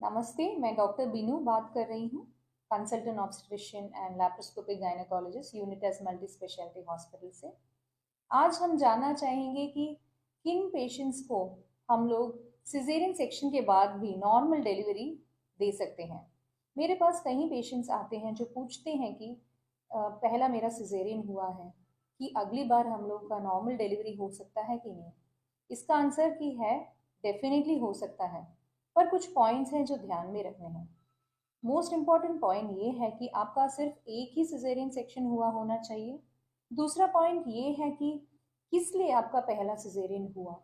नमस्ते, मैं डॉक्टर बीनू बात कर रही हूँ, consultant obstetrician and laparoscopic gynaecologist Unitas multi speciality hospital से। आज हम जानना चाहेंगे कि किन पेशेंट्स को हम लोग सिजेरियन सेक्शन के बाद भी नॉर्मल डिलीवरी दे सकते हैं। मेरे पास कई पेशेंट्स आते हैं जो पूछते हैं कि पहला मेरा सिजेरियन हुआ है, कि अगली बार हम लोग का नॉर्मल डिलीवरी हो सकता है कि नहीं। इसका आंसर की है, डेफिनेटली हो सकता है, पर कुछ पॉइंट्स हैं जो ध्यान में रखने हैं। मोस्ट इम्पॉर्टेंट पॉइंट ये है कि आपका सिर्फ एक ही सिजेरियन सेक्शन हुआ होना चाहिए। दूसरा पॉइंट ये है कि किस लिए आपका पहला सिजेरियन हुआ।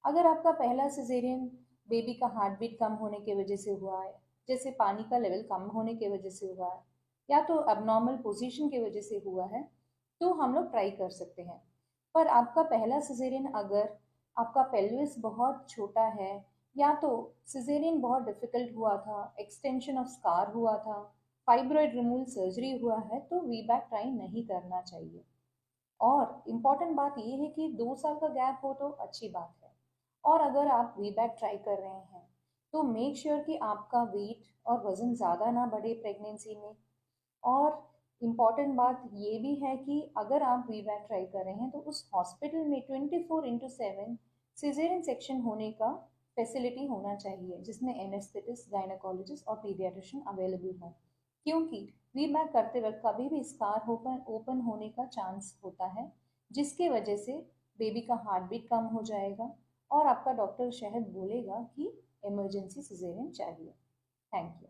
अगर आपका पहला सिजेरियन बेबी का हार्ट बीट कम होने की वजह से हुआ है, जैसे पानी का लेवल कम होने की वजह से हुआ है, या तो अबनॉर्मल पोजीशन की वजह से हुआ है, तो हम लोग ट्राई कर सकते हैं। पर आपका पहला सिजेरियन अगर आपका पेल्विस बहुत छोटा है, या तो सिजेरियन बहुत डिफिकल्ट हुआ था, एक्सटेंशन ऑफ स्कार हुआ था, फाइब्रॉइड रिमूवल सर्जरी हुआ है, तो वीबैक ट्राई नहीं करना चाहिए। और इम्पॉर्टेंट बात यह है कि 2 साल का गैप हो तो अच्छी बात है। और अगर आप वीबैक ट्राई कर रहे हैं तो मेक श्योर कि आपका वेट और वजन ज़्यादा ना बढ़े प्रेगनेंसी में। और इम्पॉर्टेंट बात ये भी है कि अगर आप वीबैक ट्राई कर रहे हैं तो उस हॉस्पिटल में 24/7 सिजेरियन सेक्शन होने का फैसिलिटी होना चाहिए, जिसमें एनेस्थेटिस्ट, गायनेकोलॉजिस्ट और पीडियाट्रिशियन अवेलेबल हो। क्योंकि वीबैक करते वक्त कभी भी स्कार ओपन ओपन होने का चांस होता है, जिसके वजह से बेबी का हार्ट बीट कम हो जाएगा और आपका डॉक्टर शायद बोलेगा कि इमरजेंसी सिजेरियन चाहिए। Thank you.